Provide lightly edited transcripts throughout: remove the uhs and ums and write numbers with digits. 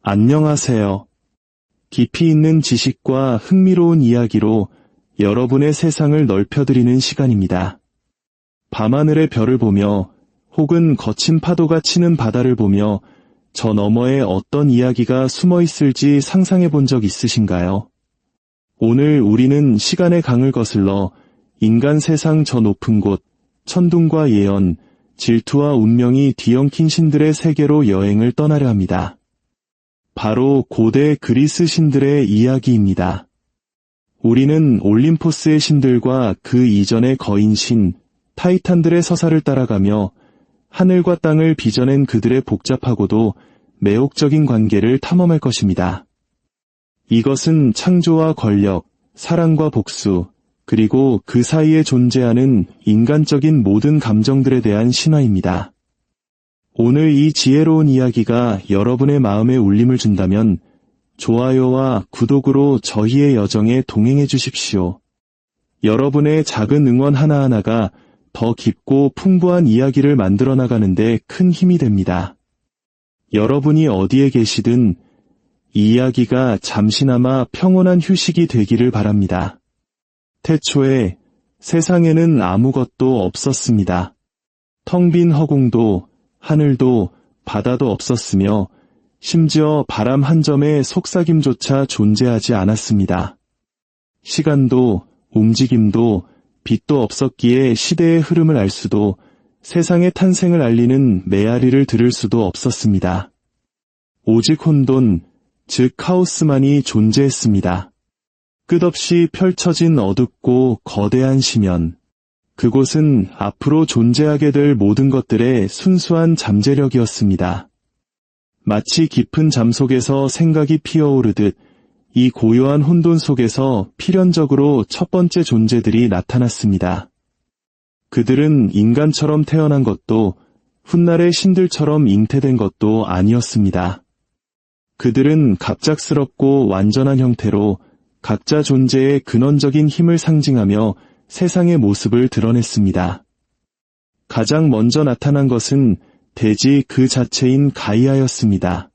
안녕하세요. 깊이 있는 지식과 흥미로운 이야기로 여러분의 세상을 넓혀드리는 시간입니다. 밤하늘의 별을 보며 혹은 거친 파도가 치는 바다를 보며 저 너머에 어떤 이야기가 숨어 있을지 상상해 본 적 있으신가요? 오늘 우리는 시간의 강을 거슬러 인간 세상 저 높은 곳, 천둥과 예언, 질투와 운명이 뒤엉킨 신들의 세계로 여행을 떠나려 합니다. 바로 고대 그리스 신들의 이야기입니다. 우리는 올림포스의 신들과 그 이전의 거인 신, 타이탄들의 서사를 따라가며 하늘과 땅을 빚어낸 그들의 복잡하고도 매혹적인 관계를 탐험할 것입니다. 이것은 창조와 권력, 사랑과 복수, 그리고 그 사이에 존재하는 인간적인 모든 감정들에 대한 신화입니다. 오늘 이 지혜로운 이야기가 여러분의 마음에 울림을 준다면 좋아요와 구독으로 저희의 여정에 동행해 주십시오. 여러분의 작은 응원 하나하나가 더 깊고 풍부한 이야기를 만들어 나가는데 큰 힘이 됩니다. 여러분이 어디에 계시든 이 이야기가 잠시나마 평온한 휴식이 되기를 바랍니다. 태초에 세상에는 아무것도 없었습니다. 텅 빈 허공도 하늘도 바다도 없었으며 심지어 바람 한 점의 속삭임조차 존재하지 않았습니다. 시간도 움직임도 빛도 없었기에 시대의 흐름을 알 수도 세상의 탄생을 알리는 메아리를 들을 수도 없었습니다. 오직 혼돈, 즉 카오스만이 존재했습니다. 끝없이 펼쳐진 어둡고 거대한 심연. 그곳은 앞으로 존재하게 될 모든 것들의 순수한 잠재력이었습니다. 마치 깊은 잠 속에서 생각이 피어오르듯 이 고요한 혼돈 속에서 필연적으로 첫 번째 존재들이 나타났습니다. 그들은 인간처럼 태어난 것도 훗날의 신들처럼 잉태된 것도 아니었습니다. 그들은 갑작스럽고 완전한 형태로 각자 존재의 근원적인 힘을 상징하며 세상의 모습을 드러냈습니다. 가장 먼저 나타난 것은 대지 그 자체인 가이아였습니다.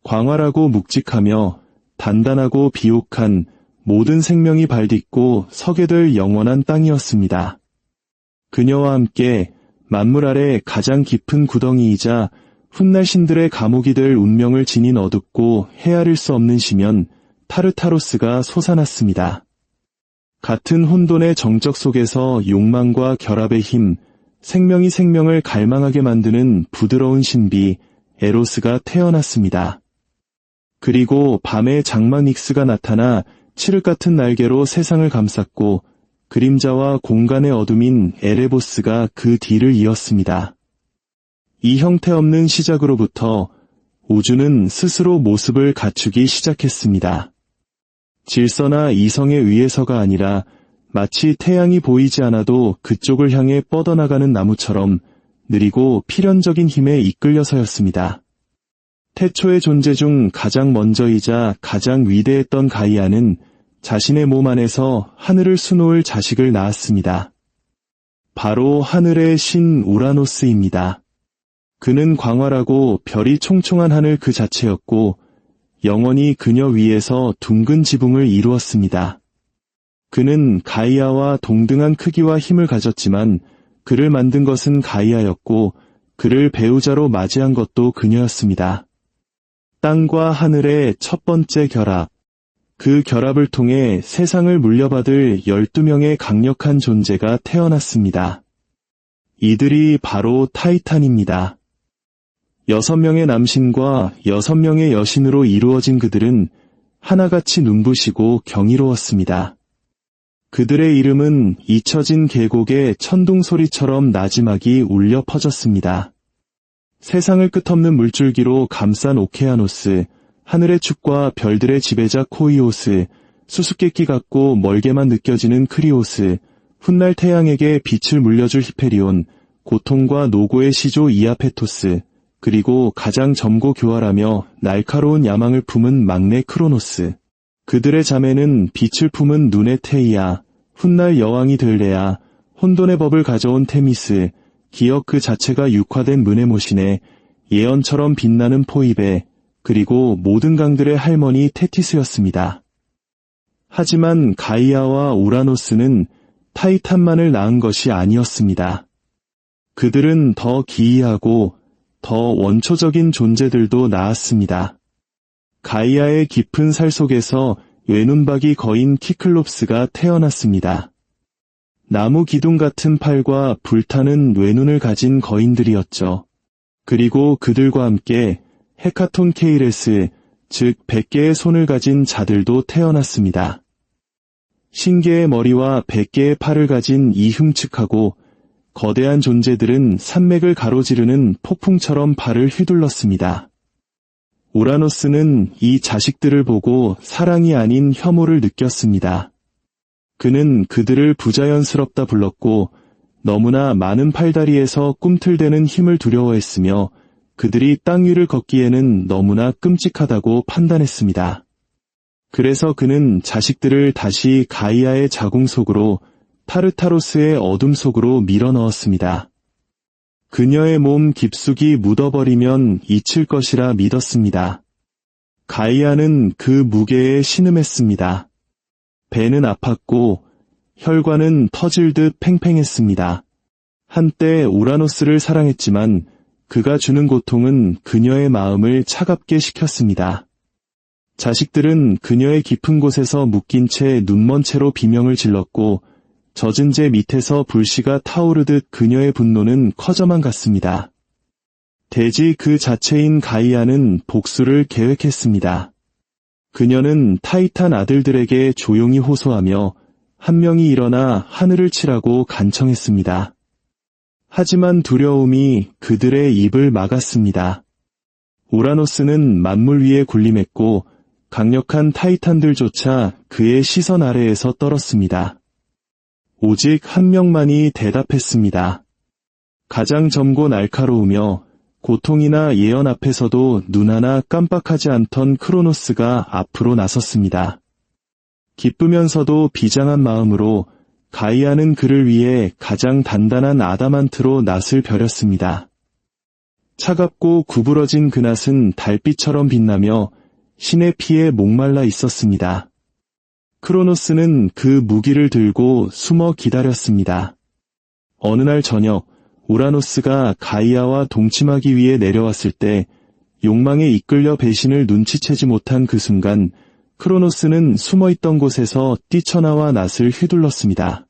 광활하고 묵직하며 단단하고 비옥한 모든 생명이 발딛고 서게 될 영원한 땅이었습니다. 그녀와 함께 만물 아래 가장 깊은 구덩이이자 훗날 신들의 감옥이 될 운명을 지닌 어둡고 헤아릴 수 없는 심연 타르타로스가 솟아났습니다. 같은 혼돈의 정적 속에서 욕망과 결합의 힘, 생명이 생명을 갈망하게 만드는 부드러운 신비, 에로스가 태어났습니다. 그리고 밤에 장막 닉스가 나타나 칠흑 같은 날개로 세상을 감쌌고 그림자와 공간의 어둠인 에레보스가 그 뒤를 이었습니다. 이 형태 없는 시작으로부터 우주는 스스로 모습을 갖추기 시작했습니다. 질서나 이성에 의해서가 아니라 마치 태양이 보이지 않아도 그쪽을 향해 뻗어나가는 나무처럼 느리고 필연적인 힘에 이끌려서였습니다. 태초의 존재 중 가장 먼저이자 가장 위대했던 가이아는 자신의 몸 안에서 하늘을 수놓을 자식을 낳았습니다. 바로 하늘의 신 우라노스입니다. 그는 광활하고 별이 총총한 하늘 그 자체였고 영원히 그녀 위에서 둥근 지붕을 이루었습니다. 그는 가이아와 동등한 크기와 힘을 가졌지만 그를 만든 것은 가이아였고 그를 배우자로 맞이한 것도 그녀였습니다. 땅과 하늘의 첫 번째 결합. 그 결합을 통해 세상을 물려받을 12명의 강력한 존재가 태어났습니다. 이들이 바로 타이탄입니다. 6명의 남신과 6명의 여신으로 이루어진 그들은 하나같이 눈부시고 경이로웠습니다. 그들의 이름은 잊혀진 계곡의 천둥 소리처럼 나지막이 울려 퍼졌습니다. 세상을 끝없는 물줄기로 감싼 오케아노스, 하늘의 축과 별들의 지배자 코이오스, 수수께끼 같고 멀게만 느껴지는 크리오스, 훗날 태양에게 빛을 물려줄 히페리온, 고통과 노고의 시조 이아페토스, 그리고 가장 젊고 교활하며 날카로운 야망을 품은 막내 크로노스. 그들의 자매는 빛을 품은 눈의 테이아, 훗날 여왕이 될 레아, 혼돈의 법을 가져온 테미스, 기억 그 자체가 육화된 문에모신에 예언처럼 빛나는 포이베, 그리고 모든 강들의 할머니 테티스였습니다. 하지만 가이아와 우라노스는 타이탄만을 낳은 것이 아니었습니다. 그들은 더 기이하고 더 원초적인 존재들도 낳았습니다. 가이아의 깊은 살 속에서 외눈박이 거인 키클롭스가 태어났습니다. 나무 기둥 같은 팔과 불타는 외눈을 가진 거인들이었죠. 그리고 그들과 함께 헤카톤 케이레스, 즉 100개의 손을 가진 자들도 태어났습니다. 신개의 머리와 100개의 팔을 가진 이 흉측하고 거대한 존재들은 산맥을 가로지르는 폭풍처럼 발을 휘둘렀습니다. 우라노스는 이 자식들을 보고 사랑이 아닌 혐오를 느꼈습니다. 그는 그들을 부자연스럽다 불렀고 너무나 많은 팔다리에서 꿈틀대는 힘을 두려워했으며 그들이 땅 위를 걷기에는 너무나 끔찍하다고 판단했습니다. 그래서 그는 자식들을 다시 가이아의 자궁 속으로 타르타로스의 어둠 속으로 밀어넣었습니다. 그녀의 몸 깊숙이 묻어버리면 잊힐 것이라 믿었습니다. 가이아는 그 무게에 신음했습니다. 배는 아팠고 혈관은 터질 듯 팽팽했습니다. 한때 우라노스를 사랑했지만 그가 주는 고통은 그녀의 마음을 차갑게 식혔습니다. 자식들은 그녀의 깊은 곳에서 묶인 채 눈먼 채로 비명을 질렀고 젖은 재 밑에서 불씨가 타오르듯 그녀의 분노는 커져만 갔습니다. 대지 그 자체인 가이아는 복수를 계획했습니다. 그녀는 타이탄 아들들에게 조용히 호소하며 한 명이 일어나 하늘을 치라고 간청했습니다. 하지만 두려움이 그들의 입을 막았습니다. 우라노스는 만물 위에 군림했고 강력한 타이탄들조차 그의 시선 아래에서 떨었습니다. 오직 한 명만이 대답했습니다. 가장 젊고 날카로우며 고통이나 예언 앞에서도 눈 하나 깜빡하지 않던 크로노스가 앞으로 나섰습니다. 기쁘면서도 비장한 마음으로 가이아는 그를 위해 가장 단단한 아담한트로 낫을 벼렸습니다. 차갑고 구부러진 그 낫은 달빛처럼 빛나며 신의 피에 목말라 있었습니다. 크로노스는 그 무기를 들고 숨어 기다렸습니다. 어느 날 저녁 우라노스가 가이아와 동침하기 위해 내려왔을 때 욕망에 이끌려 배신을 눈치채지 못한 그 순간 크로노스는 숨어있던 곳에서 뛰쳐나와 낫을 휘둘렀습니다.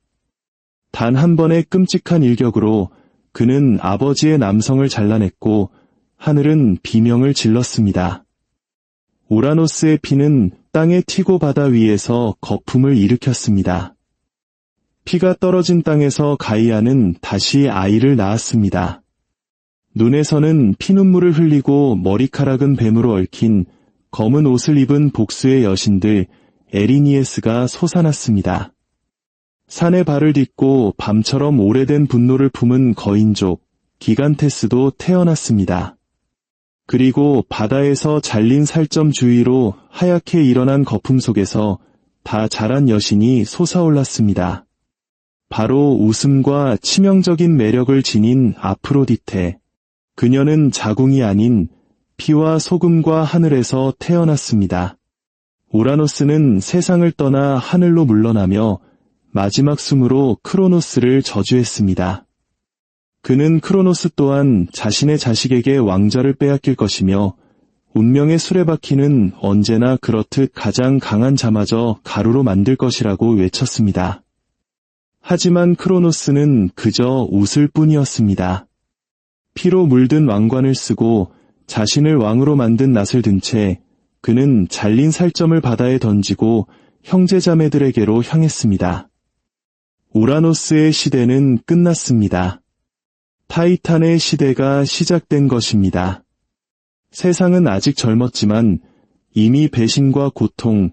단 한 번의 끔찍한 일격으로 그는 아버지의 남성을 잘라냈고 하늘은 비명을 질렀습니다. 우라노스의 피는 땅에 튀고 바다 위에서 거품을 일으켰습니다. 피가 떨어진 땅에서 가이아는 다시 아이를 낳았습니다. 눈에서는 피눈물을 흘리고 머리카락은 뱀으로 얽힌 검은 옷을 입은 복수의 여신들 에리니에스가 솟아났습니다. 산에 발을 딛고 밤처럼 오래된 분노를 품은 거인족 기간테스도 태어났습니다. 그리고 바다에서 잘린 살점 주위로 하얗게 일어난 거품 속에서 다 자란 여신이 솟아올랐습니다. 바로 웃음과 치명적인 매력을 지닌 아프로디테. 그녀는 자궁이 아닌 피와 소금과 하늘에서 태어났습니다. 우라노스는 세상을 떠나 하늘로 물러나며 마지막 숨으로 크로노스를 저주했습니다. 그는 크로노스 또한 자신의 자식에게 왕좌를 빼앗길 것이며 운명의 수레바퀴는 언제나 그렇듯 가장 강한 자마저 가루로 만들 것이라고 외쳤습니다. 하지만 크로노스는 그저 웃을 뿐이었습니다. 피로 물든 왕관을 쓰고 자신을 왕으로 만든 낫을 든 채 그는 잘린 살점을 바다에 던지고 형제자매들에게로 향했습니다. 우라노스의 시대는 끝났습니다. 타이탄의 시대가 시작된 것입니다. 세상은 아직 젊었지만 이미 배신과 고통,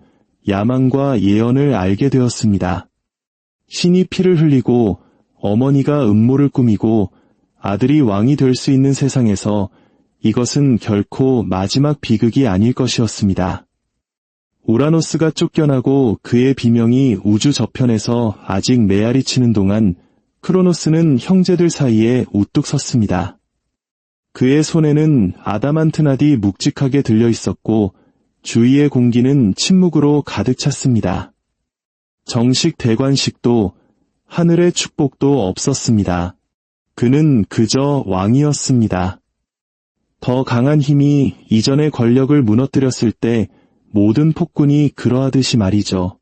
야망과 예언을 알게 되었습니다. 신이 피를 흘리고 어머니가 음모를 꾸미고 아들이 왕이 될 수 있는 세상에서 이것은 결코 마지막 비극이 아닐 것이었습니다. 우라노스가 쫓겨나고 그의 비명이 우주 저편에서 아직 메아리 치는 동안 크로노스는 형제들 사이에 우뚝 섰습니다. 그의 손에는 아담한트낫이 묵직하게 들려 있었고 주위의 공기는 침묵으로 가득 찼습니다. 정식 대관식도 하늘의 축복도 없었습니다. 그는 그저 왕이었습니다. 더 강한 힘이 이전의 권력을 무너뜨렸을 때 모든 폭군이 그러하듯이 말이죠.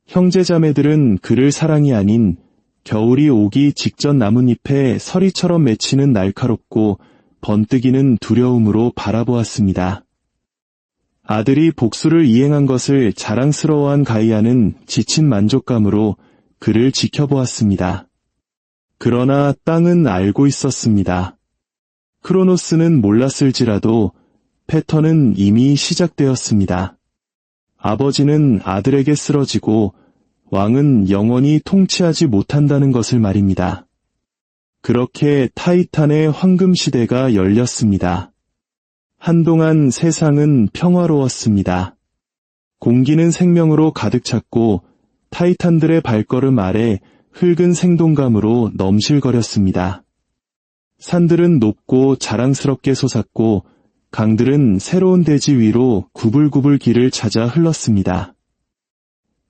형제자매들은 그를 사랑이 아닌 겨울이 오기 직전 나뭇잎에 서리처럼 맺히는 날카롭고 번뜩이는 두려움으로 바라보았습니다. 아들이 복수를 이행한 것을 자랑스러워한 가이아는 지친 만족감으로 그를 지켜보았습니다. 그러나 땅은 알고 있었습니다. 크로노스는 몰랐을지라도 패턴은 이미 시작되었습니다. 아버지는 아들에게 쓰러지고 왕은 영원히 통치하지 못한다는 것을 말입니다. 그렇게 타이탄의 황금 시대가 열렸습니다. 한동안 세상은 평화로웠습니다. 공기는 생명으로 가득 찼고 타이탄들의 발걸음 아래 흙은 생동감으로 넘실거렸습니다. 산들은 높고 자랑스럽게 솟았고 강들은 새로운 대지 위로 구불구불 길을 찾아 흘렀습니다.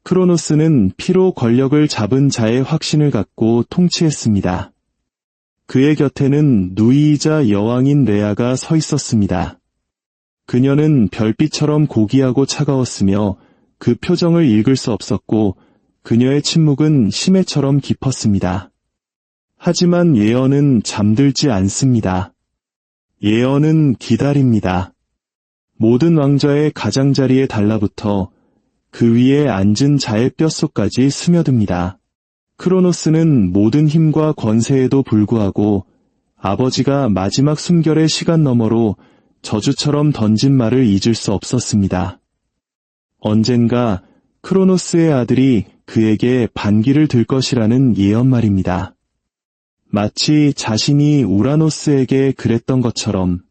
크로노스는 피로 권력을 잡은 자의 확신을 갖고 통치했습니다. 그의 곁에는 누이이자 여왕인 레아가 서 있었습니다. 그녀는 별빛처럼 고귀하고 차가웠으며 그 표정을 읽을 수 없었고 그녀의 침묵은 심해처럼 깊었습니다. 하지만 예언은 잠들지 않습니다. 예언은 기다립니다. 모든 왕좌의 가장자리에 달라붙어 그 위에 앉은 자의 뼛속까지 스며듭니다. 크로노스는 모든 힘과 권세에도 불구하고 아버지가 마지막 숨결의 시간 너머로 저주처럼 던진 말을 잊을 수 없었습니다. 언젠가 크로노스의 아들이 그에게 반기를 들 것이라는 예언 말입니다. 마치 자신이 우라노스에게 그랬던 것처럼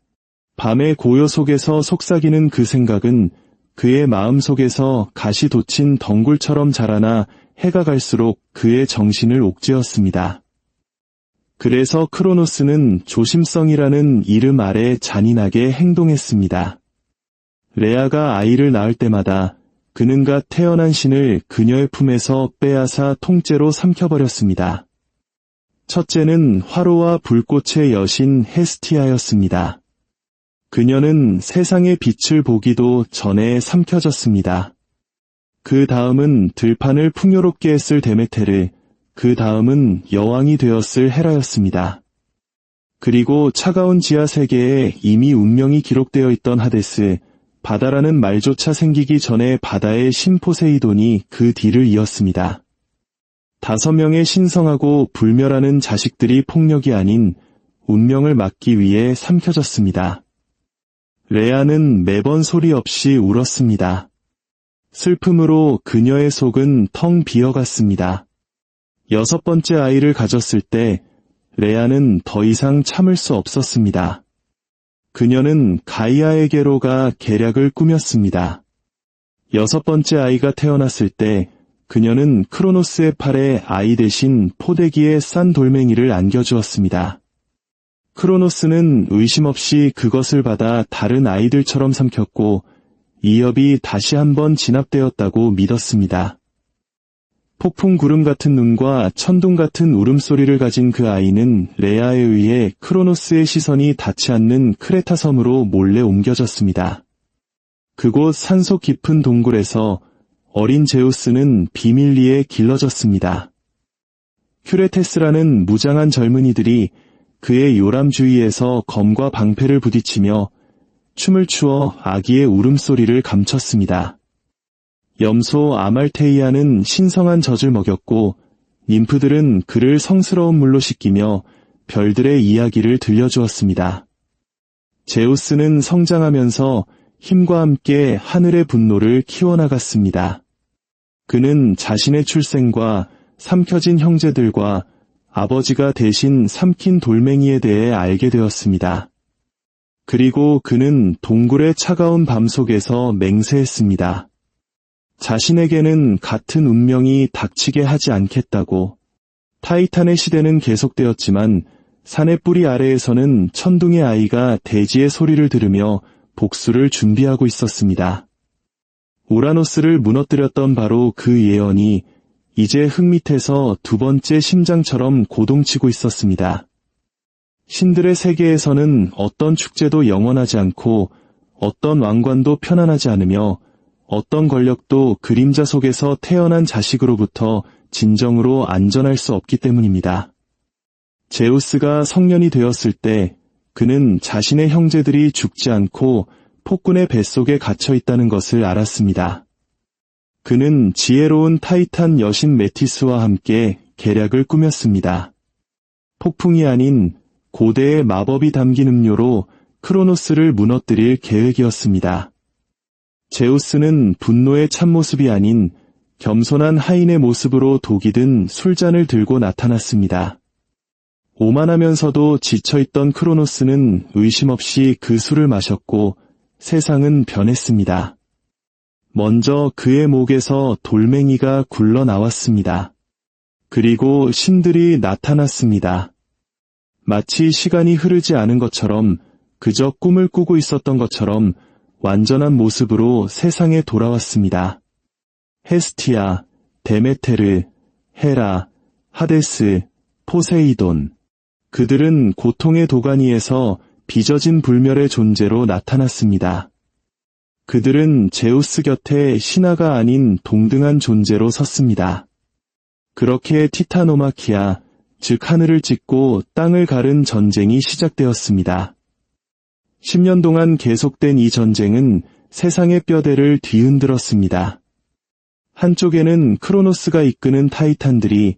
밤의 고요 속에서 속삭이는 그 생각은 그의 마음속에서 가시 돋친 덩굴처럼 자라나 해가 갈수록 그의 정신을 옥죄었습니다. 그래서 크로노스는 조심성이라는 이름 아래 잔인하게 행동했습니다. 레아가 아이를 낳을 때마다 그는 갓 태어난 신을 그녀의 품에서 빼앗아 통째로 삼켜버렸습니다. 첫째는 화로와 불꽃의 여신 헤스티아였습니다. 그녀는 세상의 빛을 보기도 전에 삼켜졌습니다. 그 다음은 들판을 풍요롭게 했을 데메테르, 그 다음은 여왕이 되었을 헤라였습니다. 그리고 차가운 지하 세계에 이미 운명이 기록되어 있던 하데스, 바다라는 말조차 생기기 전에 바다의 신 포세이돈이 그 뒤를 이었습니다. 5명의 신성하고 불멸하는 자식들이 폭력이 아닌 운명을 막기 위해 삼켜졌습니다. 레아는 매번 소리 없이 울었습니다. 슬픔으로 그녀의 속은 텅 비어갔습니다. 6번째 아이를 가졌을 때 레아는 더 이상 참을 수 없었습니다. 그녀는 가이아에게로 가 계략을 꾸몄습니다. 6번째 아이가 태어났을 때 그녀는 크로노스의 팔에 아이 대신 포대기에 싼 돌멩이를 안겨주었습니다. 크로노스는 의심 없이 그것을 받아 다른 아이들처럼 삼켰고 이업이 다시 한번 진압되었다고 믿었습니다. 폭풍 구름 같은 눈과 천둥 같은 울음소리를 가진 그 아이는 레아에 의해 크로노스의 시선이 닿지 않는 크레타 섬으로 몰래 옮겨졌습니다. 그곳 산속 깊은 동굴에서 어린 제우스는 비밀리에 길러졌습니다. 큐레테스라는 무장한 젊은이들이 그의 요람 주위에서 검과 방패를 부딪히며 춤을 추어 아기의 울음소리를 감췄습니다. 염소 아말테이아는 신성한 젖을 먹였고 님프들은 그를 성스러운 물로 씻기며 별들의 이야기를 들려주었습니다. 제우스는 성장하면서 힘과 함께 하늘의 분노를 키워나갔습니다. 그는 자신의 출생과 삼켜진 형제들과 아버지가 대신 삼킨 돌멩이에 대해 알게 되었습니다. 그리고 그는 동굴의 차가운 밤 속에서 맹세했습니다. 자신에게는 같은 운명이 닥치게 하지 않겠다고. 타이탄의 시대는 계속되었지만 산의 뿌리 아래에서는 천둥의 아이가 대지의 소리를 들으며 복수를 준비하고 있었습니다. 우라노스를 무너뜨렸던 바로 그 예언이 이제 흙 밑에서 두 번째 심장처럼 고동치고 있었습니다. 신들의 세계에서는 어떤 축제도 영원하지 않고 어떤 왕관도 편안하지 않으며 어떤 권력도 그림자 속에서 태어난 자식으로부터 진정으로 안전할 수 없기 때문입니다. 제우스가 성년이 되었을 때 그는 자신의 형제들이 죽지 않고 폭군의 뱃속에 갇혀 있다는 것을 알았습니다. 그는 지혜로운 타이탄 여신 메티스와 함께 계략을 꾸몄습니다. 폭풍이 아닌 고대의 마법이 담긴 음료로 크로노스를 무너뜨릴 계획이었습니다. 제우스는 분노의 참모습이 아닌 겸손한 하인의 모습으로 독이 든 술잔을 들고 나타났습니다. 오만하면서도 지쳐있던 크로노스는 의심 없이 그 술을 마셨고 세상은 변했습니다. 먼저 그의 목에서 돌멩이가 굴러나왔습니다. 그리고 신들이 나타났습니다. 마치 시간이 흐르지 않은 것처럼 그저 꿈을 꾸고 있었던 것처럼 완전한 모습으로 세상에 돌아왔습니다. 헤스티아, 데메테르, 헤라, 하데스, 포세이돈. 그들은 고통의 도가니에서 빚어진 불멸의 존재로 나타났습니다. 그들은 제우스 곁에 신하가 아닌 동등한 존재로 섰습니다. 그렇게 티타노마키아, 즉 하늘을 찢고 땅을 가른 전쟁이 시작되었습니다. 10년 동안 계속된 이 전쟁은 세상의 뼈대를 뒤흔들었습니다. 한쪽에는 크로노스가 이끄는 타이탄들이,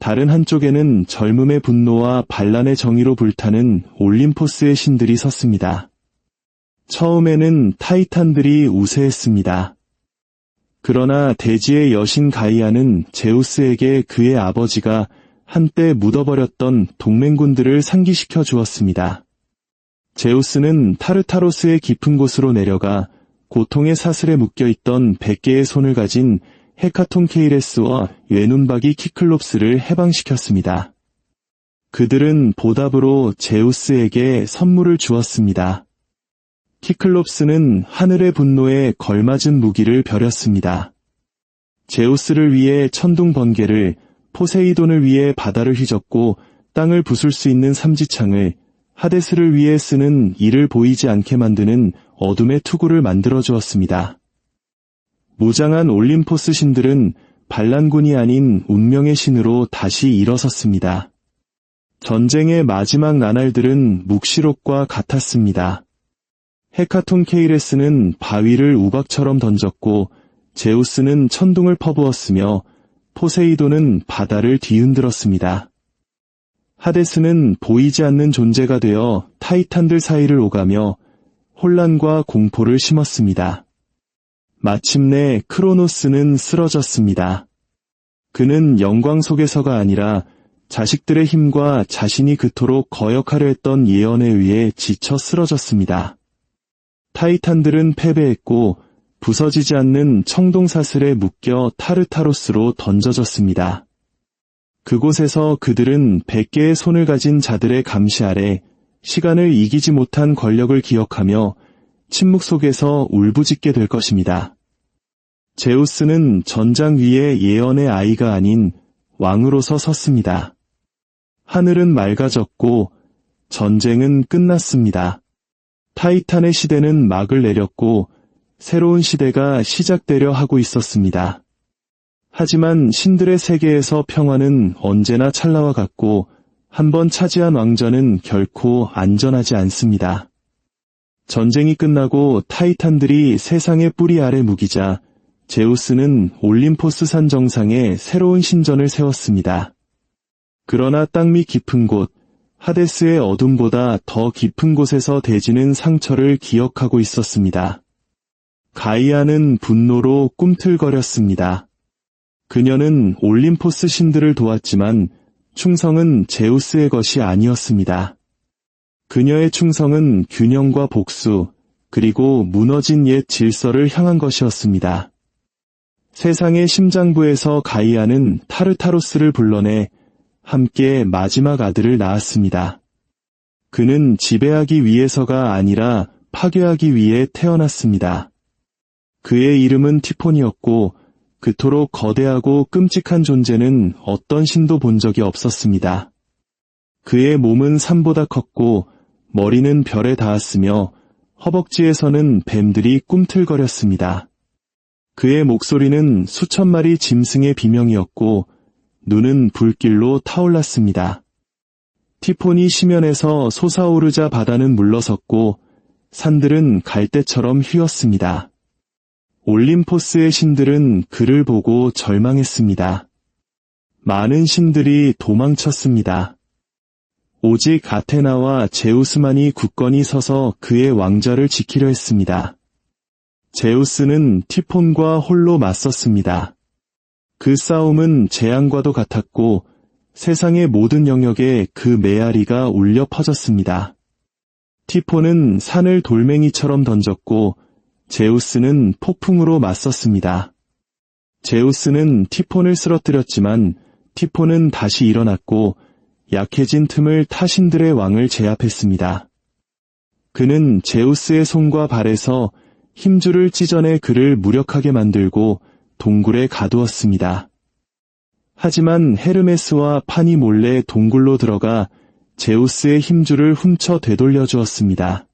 다른 한쪽에는 젊음의 분노와 반란의 정의로 불타는 올림포스의 신들이 섰습니다. 처음에는 타이탄들이 우세했습니다. 그러나 대지의 여신 가이아는 제우스에게 그의 아버지가 한때 묻어버렸던 동맹군들을 상기시켜 주었습니다. 제우스는 타르타로스의 깊은 곳으로 내려가 고통의 사슬에 묶여있던 100개의 손을 가진 헤카톤 케이레스와 외눈박이 키클롭스를 해방시켰습니다. 그들은 보답으로 제우스에게 선물을 주었습니다. 키클롭스는 하늘의 분노에 걸맞은 무기를 벼렸습니다. 제우스를 위해 천둥 번개를, 포세이돈을 위해 바다를 휘젓고 땅을 부술 수 있는 삼지창을, 하데스를 위해 쓰는 이를 보이지 않게 만드는 어둠의 투구를 만들어 주었습니다. 무장한 올림포스 신들은 반란군이 아닌 운명의 신으로 다시 일어섰습니다. 전쟁의 마지막 나날들은 묵시록과 같았습니다. 헤카톤 케이레스는 바위를 우박처럼 던졌고 제우스는 천둥을 퍼부었으며 포세이돈은 바다를 뒤흔들었습니다. 하데스는 보이지 않는 존재가 되어 타이탄들 사이를 오가며 혼란과 공포를 심었습니다. 마침내 크로노스는 쓰러졌습니다. 그는 영광 속에서가 아니라 자식들의 힘과 자신이 그토록 거역하려 했던 예언에 의해 지쳐 쓰러졌습니다. 타이탄들은 패배했고 부서지지 않는 청동사슬에 묶여 타르타로스로 던져졌습니다. 그곳에서 그들은 100개의 손을 가진 자들의 감시 아래 시간을 이기지 못한 권력을 기억하며 침묵 속에서 울부짖게 될 것입니다. 제우스는 전장 위에 예언의 아이가 아닌 왕으로서 섰습니다. 하늘은 맑아졌고 전쟁은 끝났습니다. 타이탄의 시대는 막을 내렸고 새로운 시대가 시작되려 하고 있었습니다. 하지만 신들의 세계에서 평화는 언제나 찰나와 같고 한번 차지한 왕좌는 결코 안전하지 않습니다. 전쟁이 끝나고 타이탄들이 세상의 뿌리 아래 묵이자 제우스는 올림포스 산 정상에 새로운 신전을 세웠습니다. 그러나 땅 밑 깊은 곳, 하데스의 어둠보다 더 깊은 곳에서 대지는 상처를 기억하고 있었습니다. 가이아는 분노로 꿈틀거렸습니다. 그녀는 올림포스 신들을 도왔지만 충성은 제우스의 것이 아니었습니다. 그녀의 충성은 균형과 복수, 그리고 무너진 옛 질서를 향한 것이었습니다. 세상의 심장부에서 가이아는 타르타로스를 불러내 함께 마지막 아들을 낳았습니다. 그는 지배하기 위해서가 아니라 파괴하기 위해 태어났습니다. 그의 이름은 티폰이었고 그토록 거대하고 끔찍한 존재는 어떤 신도 본 적이 없었습니다. 그의 몸은 산보다 컸고 머리는 별에 닿았으며 허벅지에서는 뱀들이 꿈틀거렸습니다. 그의 목소리는 수천 마리 짐승의 비명이었고 눈은 불길로 타올랐습니다. 티폰이 심연에서 솟아오르자 바다는 물러섰고 산들은 갈대처럼 휘었습니다. 올림포스의 신들은 그를 보고 절망했습니다. 많은 신들이 도망쳤습니다. 오직 아테나와 제우스만이 굳건히 서서 그의 왕좌를 지키려 했습니다. 제우스는 티폰과 홀로 맞섰습니다. 그 싸움은 재앙과도 같았고 세상의 모든 영역에 그 메아리가 울려 퍼졌습니다. 티폰은 산을 돌멩이처럼 던졌고 제우스는 폭풍으로 맞섰습니다. 제우스는 티폰을 쓰러뜨렸지만 티폰은 다시 일어났고 약해진 틈을 타신들의 왕을 제압했습니다. 그는 제우스의 손과 발에서 힘줄을 찢어내 그를 무력하게 만들고 동굴에 가두었습니다. 하지만 헤르메스와 판이 몰래 동굴로 들어가 제우스의 힘줄을 훔쳐 되돌려 주었습니다.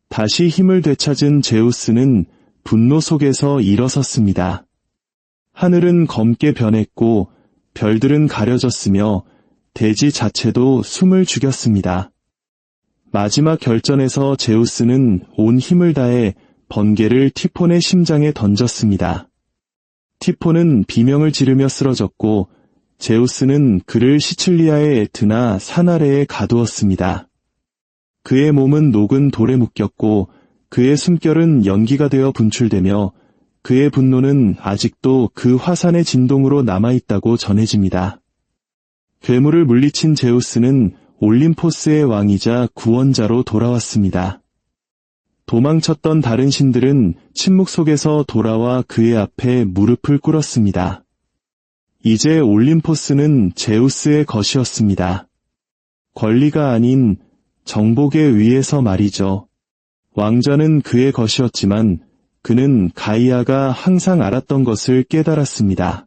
다시 힘을 되찾은 제우스는 분노 속에서 일어섰습니다. 하늘은 검게 변했고 별들은 가려졌으며 대지 자체도 숨을 죽였습니다. 마지막 결전에서 제우스는 온 힘을 다해 번개를 티폰의 심장에 던졌습니다. 티폰은 비명을 지르며 쓰러졌고 제우스는 그를 시칠리아의 에트나 산 아래에 가두었습니다. 그의 몸은 녹은 돌에 묶였고 그의 숨결은 연기가 되어 분출되며 그의 분노는 아직도 그 화산의 진동으로 남아있다고 전해집니다. 괴물을 물리친 제우스는 올림포스의 왕이자 구원자로 돌아왔습니다. 도망쳤던 다른 신들은 침묵 속에서 돌아와 그의 앞에 무릎을 꿇었습니다. 이제 올림포스는 제우스의 것이었습니다. 권리가 아닌 정복에 의해서 말이죠. 왕좌는 그의 것이었지만 그는 가이아가 항상 알았던 것을 깨달았습니다.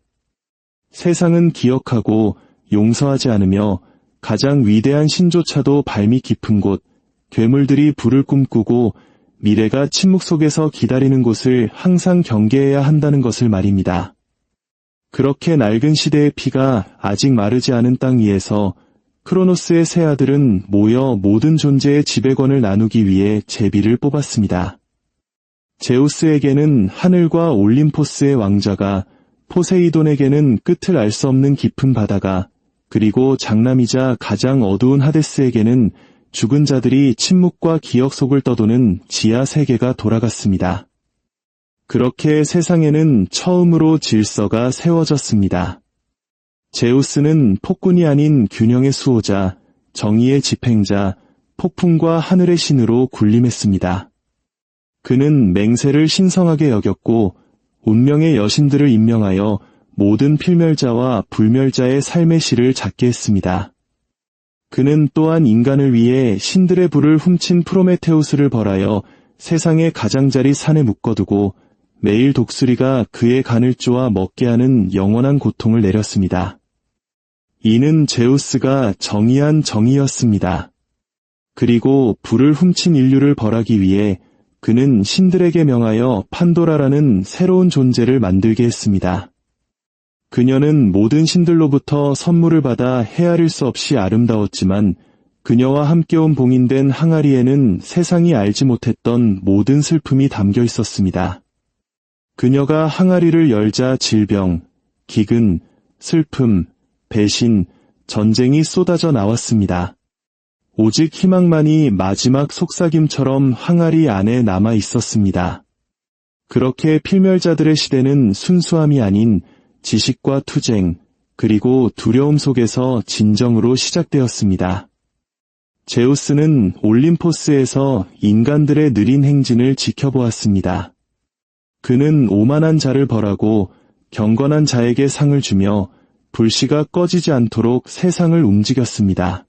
세상은 기억하고 용서하지 않으며 가장 위대한 신조차도 발밑 깊은 곳, 괴물들이 불을 꿈꾸고 미래가 침묵 속에서 기다리는 곳을 항상 경계해야 한다는 것을 말입니다. 그렇게 낡은 시대의 피가 아직 마르지 않은 땅 위에서 크로노스의 세 아들은 모여 모든 존재의 지배권을 나누기 위해 제비를 뽑았습니다. 제우스에게는 하늘과 올림포스의 왕좌가, 포세이돈에게는 끝을 알 수 없는 깊은 바다가, 그리고 장남이자 가장 어두운 하데스에게는 죽은 자들이 침묵과 기억 속을 떠도는 지하 세계가 돌아갔습니다. 그렇게 세상에는 처음으로 질서가 세워졌습니다. 제우스는 폭군이 아닌 균형의 수호자, 정의의 집행자, 폭풍과 하늘의 신으로 군림했습니다. 그는 맹세를 신성하게 여겼고 운명의 여신들을 임명하여 모든 필멸자와 불멸자의 삶의 실을 작게 했습니다. 그는 또한 인간을 위해 신들의 불을 훔친 프로메테우스를 벌하여 세상의 가장자리 산에 묶어두고 매일 독수리가 그의 간을 쪼아 먹게 하는 영원한 고통을 내렸습니다. 이는 제우스가 정의한 정의였습니다. 그리고 불을 훔친 인류를 벌하기 위해 그는 신들에게 명하여 판도라라는 새로운 존재를 만들게 했습니다. 그녀는 모든 신들로부터 선물을 받아 헤아릴 수 없이 아름다웠지만 그녀와 함께 온 봉인된 항아리에는 세상이 알지 못했던 모든 슬픔이 담겨 있었습니다. 그녀가 항아리를 열자 질병, 기근, 슬픔, 배신, 전쟁이 쏟아져 나왔습니다. 오직 희망만이 마지막 속삭임처럼 항아리 안에 남아 있었습니다. 그렇게 필멸자들의 시대는 순수함이 아닌 지식과 투쟁, 그리고 두려움 속에서 진정으로 시작되었습니다. 제우스는 올림포스에서 인간들의 느린 행진을 지켜보았습니다. 그는 오만한 자를 벌하고 경건한 자에게 상을 주며 불씨가 꺼지지 않도록 세상을 움직였습니다.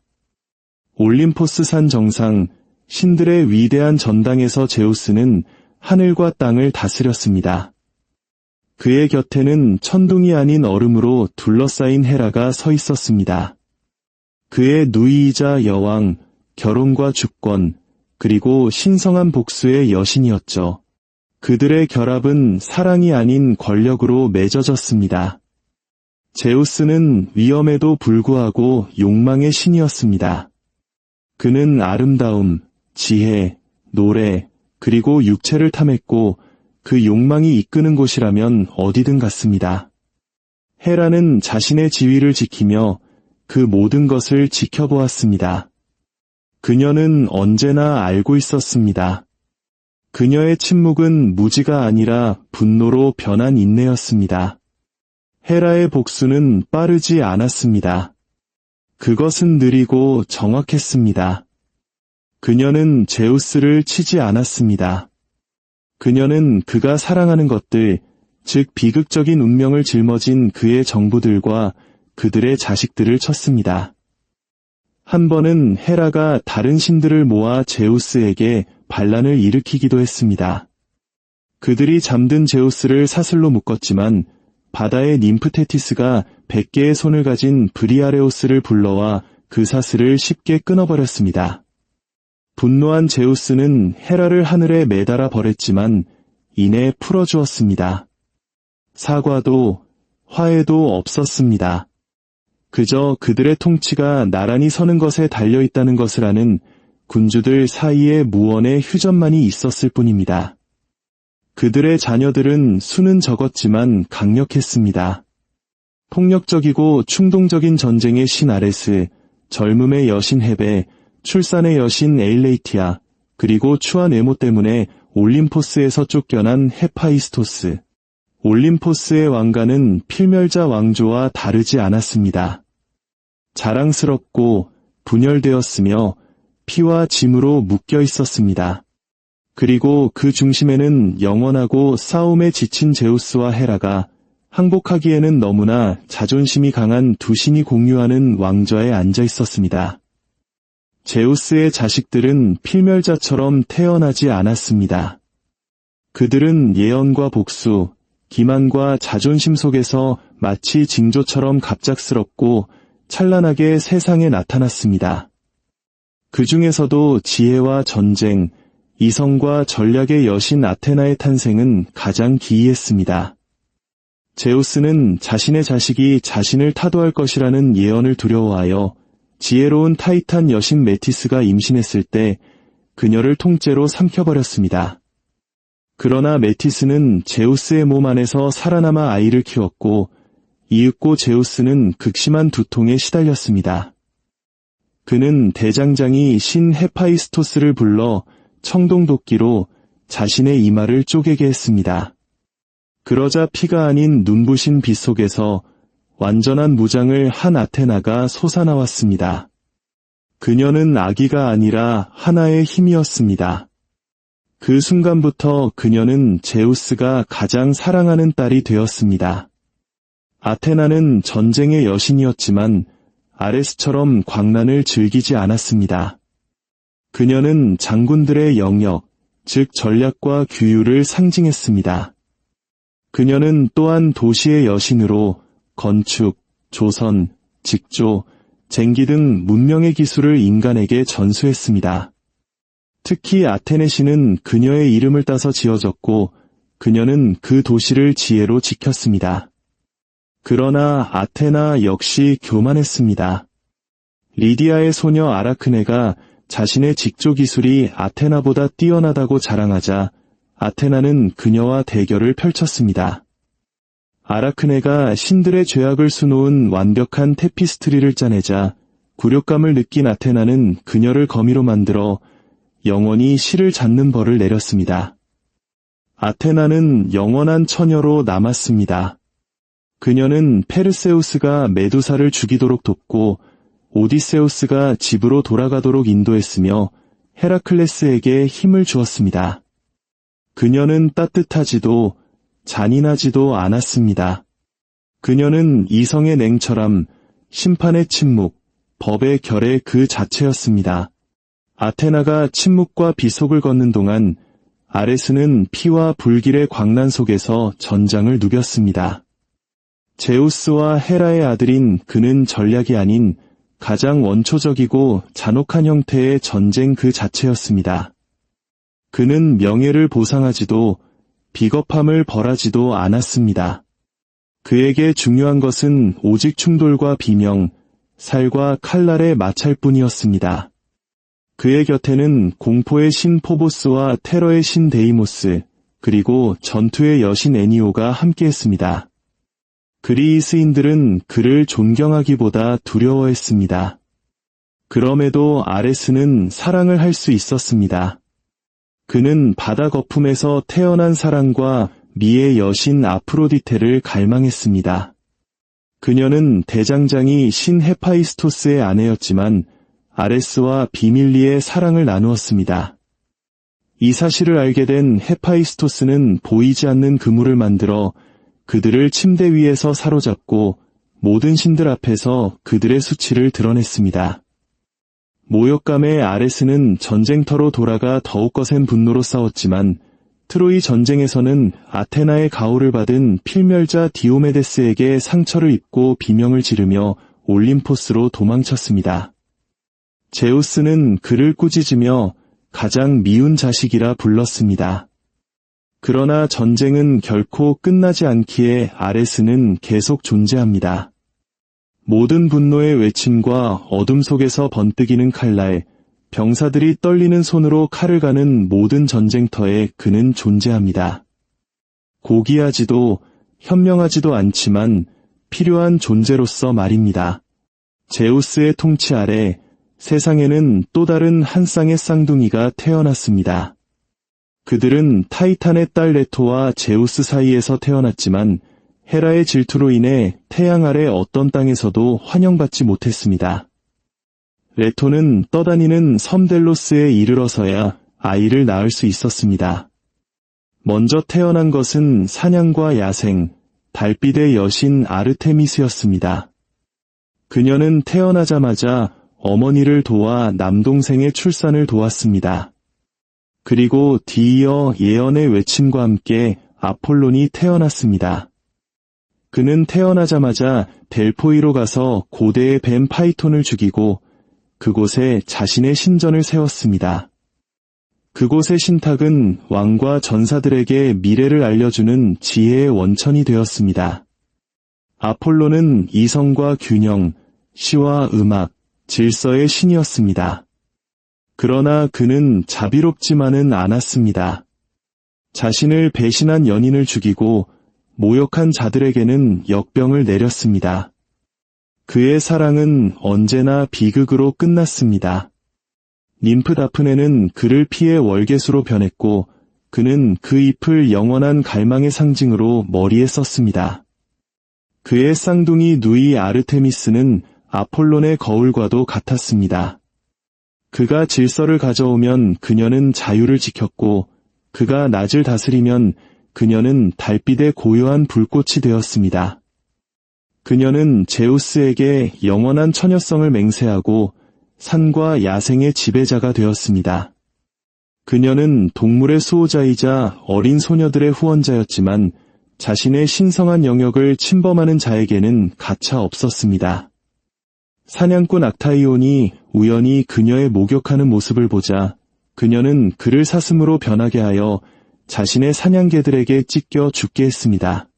올림포스 산 정상, 신들의 위대한 전당에서 제우스는 하늘과 땅을 다스렸습니다. 그의 곁에는 천둥이 아닌 얼음으로 둘러싸인 헤라가 서 있었습니다. 그의 누이이자 여왕, 결혼과 주권, 그리고 신성한 복수의 여신이었죠. 그들의 결합은 사랑이 아닌 권력으로 맺어졌습니다. 제우스는 위험에도 불구하고 욕망의 신이었습니다. 그는 아름다움, 지혜, 노래, 그리고 육체를 탐했고 그 욕망이 이끄는 곳이라면 어디든 갔습니다. 헤라는 자신의 지위를 지키며 그 모든 것을 지켜보았습니다. 그녀는 언제나 알고 있었습니다. 그녀의 침묵은 무지가 아니라 분노로 변한 인내였습니다. 헤라의 복수는 빠르지 않았습니다. 그것은 느리고 정확했습니다. 그녀는 제우스를 치지 않았습니다. 그녀는 그가 사랑하는 것들, 즉 비극적인 운명을 짊어진 그의 정부들과 그들의 자식들을 쳤습니다. 한 번은 헤라가 다른 신들을 모아 제우스에게 반란을 일으키기도 했습니다. 그들이 잠든 제우스를 사슬로 묶었지만 바다의 님프 테티스가 100개의 손을 가진 브리아레오스를 불러와 그 사슬을 쉽게 끊어버렸습니다. 분노한 제우스는 헤라를 하늘에 매달아 버렸지만 이내 풀어주었습니다. 사과도 화해도 없었습니다. 그저 그들의 통치가 나란히 서는 것에 달려있다는 것을 아는 군주들 사이에 무언의 휴전만이 있었을 뿐입니다. 그들의 자녀들은 수는 적었지만 강력했습니다. 폭력적이고 충동적인 전쟁의 신 아레스, 젊음의 여신 헤베, 출산의 여신 에일레이티아, 그리고 추한 외모 때문에 올림포스에서 쫓겨난 헤파이스토스. 올림포스의 왕가는 필멸자 왕조와 다르지 않았습니다. 자랑스럽고 분열되었으며 피와 짐으로 묶여 있었습니다. 그리고 그 중심에는 영원하고 싸움에 지친 제우스와 헤라가 항복하기에는 너무나 자존심이 강한 두 신이 공유하는 왕좌에 앉아 있었습니다. 제우스의 자식들은 필멸자처럼 태어나지 않았습니다. 그들은 예언과 복수, 기만과 자존심 속에서 마치 징조처럼 갑작스럽고 찬란하게 세상에 나타났습니다. 그 중에서도 지혜와 전쟁, 이성과 전략의 여신 아테나의 탄생은 가장 기이했습니다. 제우스는 자신의 자식이 자신을 타도할 것이라는 예언을 두려워하여 지혜로운 타이탄 여신 메티스가 임신했을 때 그녀를 통째로 삼켜버렸습니다. 그러나 메티스는 제우스의 몸 안에서 살아남아 아이를 키웠고 이윽고 제우스는 극심한 두통에 시달렸습니다. 그는 대장장이 신 헤파이스토스를 불러 청동도끼로 자신의 이마를 쪼개게 했습니다. 그러자 피가 아닌 눈부신 빛 속에서 완전한 무장을 한 아테나가 솟아나왔습니다. 그녀는 아기가 아니라 하나의 힘이었습니다. 그 순간부터 그녀는 제우스가 가장 사랑하는 딸이 되었습니다. 아테나는 전쟁의 여신이었지만 아레스처럼 광란을 즐기지 않았습니다. 그녀는 장군들의 영역, 즉 전략과 규율을 상징했습니다. 그녀는 또한 도시의 여신으로 건축, 조선, 직조, 쟁기 등 문명의 기술을 인간에게 전수했습니다. 특히 아테네 시는 그녀의 이름을 따서 지어졌고 그녀는 그 도시를 지혜로 지켰습니다. 그러나 아테나 역시 교만했습니다. 리디아의 소녀 아라크네가 자신의 직조 기술이 아테나보다 뛰어나다고 자랑하자 아테나는 그녀와 대결을 펼쳤습니다. 아라크네가 신들의 죄악을 수놓은 완벽한 테피스트리를 짜내자 굴욕감을 느낀 아테나는 그녀를 거미로 만들어 영원히 실을 잡는 벌을 내렸습니다. 아테나는 영원한 처녀로 남았습니다. 그녀는 페르세우스가 메두사를 죽이도록 돕고 오디세우스가 집으로 돌아가도록 인도했으며 헤라클레스에게 힘을 주었습니다. 그녀는 따뜻하지도 잔인하지도 않았습니다. 그녀는 이성의 냉철함, 심판의 침묵, 법의 결의 그 자체였습니다. 아테나가 침묵과 비속을 걷는 동안 아레스는 피와 불길의 광란 속에서 전장을 누볐습니다. 제우스와 헤라의 아들인 그는 전략이 아닌 가장 원초적이고 잔혹한 형태의 전쟁 그 자체였습니다. 그는 명예를 보상하지도 비겁함을 벌하지도 않았습니다. 그에게 중요한 것은 오직 충돌과 비명, 살과 칼날의 마찰뿐이었습니다. 그의 곁에는 공포의 신 포보스와 테러의 신 데이모스, 그리고 전투의 여신 애니오가 함께했습니다. 그리스인들은 그를 존경하기보다 두려워했습니다. 그럼에도 아레스는 사랑을 할 수 있었습니다. 그는 바다 거품에서 태어난 사랑과 미의 여신 아프로디테를 갈망했습니다. 그녀는 대장장이 신 헤파이스토스의 아내였지만 아레스와 비밀리에 사랑을 나누었습니다. 이 사실을 알게 된 헤파이스토스는 보이지 않는 그물을 만들어 그들을 침대 위에서 사로잡고 모든 신들 앞에서 그들의 수치를 드러냈습니다. 모욕감에 아레스는 전쟁터로 돌아가 더욱 거센 분노로 싸웠지만 트로이 전쟁에서는 아테나의 가호를 받은 필멸자 디오메데스에게 상처를 입고 비명을 지르며 올림포스로 도망쳤습니다. 제우스는 그를 꾸짖으며 가장 미운 자식이라 불렀습니다. 그러나 전쟁은 결코 끝나지 않기에 아레스는 계속 존재합니다. 모든 분노의 외침과 어둠 속에서 번뜩이는 칼날, 병사들이 떨리는 손으로 칼을 가는 모든 전쟁터에 그는 존재합니다. 고귀하지도 현명하지도 않지만 필요한 존재로서 말입니다. 제우스의 통치 아래 세상에는 또 다른 한 쌍의 쌍둥이가 태어났습니다. 그들은 타이탄의 딸 레토와 제우스 사이에서 태어났지만 헤라의 질투로 인해 태양 아래 어떤 땅에서도 환영받지 못했습니다. 레토는 떠다니는 섬 델로스에 이르러서야 아이를 낳을 수 있었습니다. 먼저 태어난 것은 사냥과 야생, 달빛의 여신 아르테미스였습니다. 그녀는 태어나자마자 어머니를 도와 남동생의 출산을 도왔습니다. 그리고 뒤이어 예언의 외침과 함께 아폴론이 태어났습니다. 그는 태어나자마자 델포이로 가서 고대의 뱀 파이톤을 죽이고 그곳에 자신의 신전을 세웠습니다. 그곳의 신탁은 왕과 전사들에게 미래를 알려주는 지혜의 원천이 되었습니다. 아폴로는 이성과 균형, 시와 음악, 질서의 신이었습니다. 그러나 그는 자비롭지만은 않았습니다. 자신을 배신한 연인을 죽이고 모욕한 자들에게는 역병을 내렸습니다. 그의 사랑은 언제나 비극으로 끝났습니다. 님프 다프네는 그를 피해 월개수로 변했고 그는 그 잎을 영원한 갈망의 상징으로 머리에 썼습니다. 그의 쌍둥이 누이 아르테미스는 아폴론의 거울과도 같았습니다. 그가 질서를 가져오면 그녀는 자유를 지켰고 그가 낮을 다스리면 그녀는 달빛의 고요한 불꽃이 되었습니다. 그녀는 제우스에게 영원한 처녀성을 맹세하고 산과 야생의 지배자가 되었습니다. 그녀는 동물의 수호자이자 어린 소녀들의 후원자였지만 자신의 신성한 영역을 침범하는 자에게는 가차 없었습니다. 사냥꾼 악타이온이 우연히 그녀의 목욕하는 모습을 보자 그녀는 그를 사슴으로 변하게 하여 자신의 사냥개들에게 찢겨 죽게 했습니다.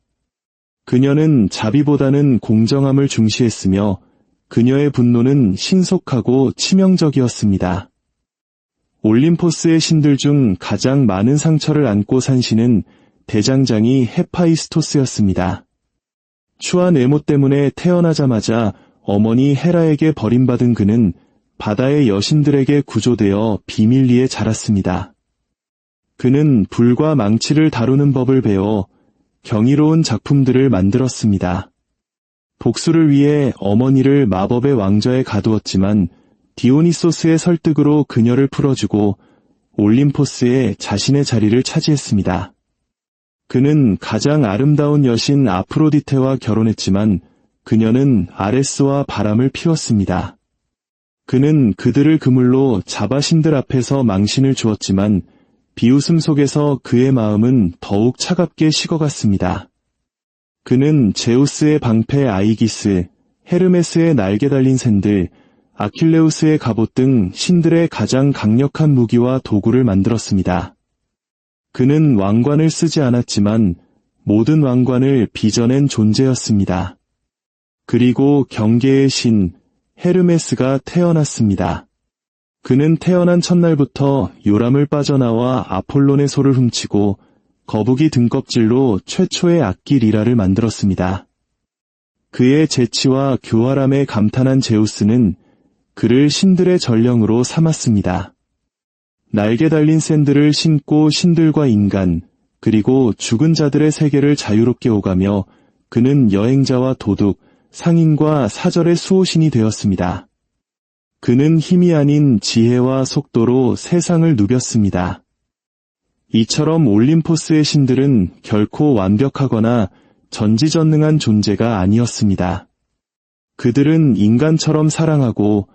그녀는 자비보다는 공정함을 중시했으며 그녀의 분노는 신속하고 치명적이었습니다. 올림포스의 신들 중 가장 많은 상처를 안고 산 신은 대장장이 헤파이스토스였습니다. 추한 외모 때문에 태어나자마자 어머니 헤라에게 버림받은 그는 바다의 여신들에게 구조되어 비밀리에 자랐습니다. 그는 불과 망치를 다루는 법을 배워 경이로운 작품들을 만들었습니다. 복수를 위해 어머니를 마법의 왕좌에 가두었지만 디오니소스의 설득으로 그녀를 풀어주고 올림포스에 자신의 자리를 차지했습니다. 그는 가장 아름다운 여신 아프로디테와 결혼했지만 그녀는 아레스와 바람을 피웠습니다. 그는 그들을 그물로 잡아 신들 앞에서 망신을 주었지만 비웃음 속에서 그의 마음은 더욱 차갑게 식어갔습니다. 그는 제우스의 방패 아이기스, 헤르메스의 날개 달린 샌들, 아킬레우스의 갑옷 등 신들의 가장 강력한 무기와 도구를 만들었습니다. 그는 왕관을 쓰지 않았지만 모든 왕관을 빚어낸 존재였습니다. 그리고 경계의 신, 헤르메스가 태어났습니다. 그는 태어난 첫날부터 요람을 빠져나와 아폴론의 소를 훔치고 거북이 등껍질로 최초의 악기 리라를 만들었습니다. 그의 재치와 교활함에 감탄한 제우스는 그를 신들의 전령으로 삼았습니다. 날개 달린 샌들을 신고 신들과 인간, 그리고 죽은 자들의 세계를 자유롭게 오가며 그는 여행자와 도둑, 상인과 사절의 수호신이 되었습니다. 그는 힘이 아닌 지혜와 속도로 세상을 누볐습니다. 이처럼 올림포스의 신들은 결코 완벽하거나 전지전능한 존재가 아니었습니다. 그들은 인간처럼 사랑하고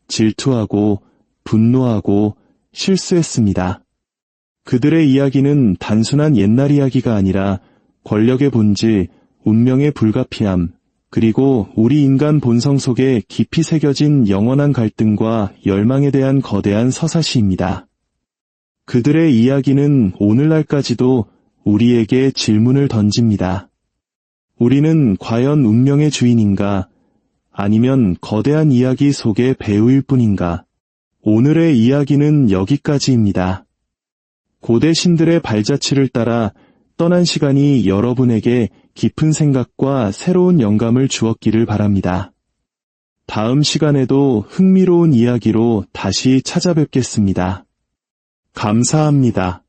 질투하고 분노하고 실수했습니다. 그들의 이야기는 단순한 옛날 이야기가 아니라 권력의 본질, 운명의 불가피함, 그리고 우리 인간 본성 속에 깊이 새겨진 영원한 갈등과 열망에 대한 거대한 서사시입니다. 그들의 이야기는 오늘날까지도 우리에게 질문을 던집니다. 우리는 과연 운명의 주인인가? 아니면 거대한 이야기 속의 배우일 뿐인가? 오늘의 이야기는 여기까지입니다. 고대 신들의 발자취를 따라 떠난 시간이 여러분에게 깊은 생각과 새로운 영감을 주었기를 바랍니다. 다음 시간에도 흥미로운 이야기로 다시 찾아뵙겠습니다. 감사합니다.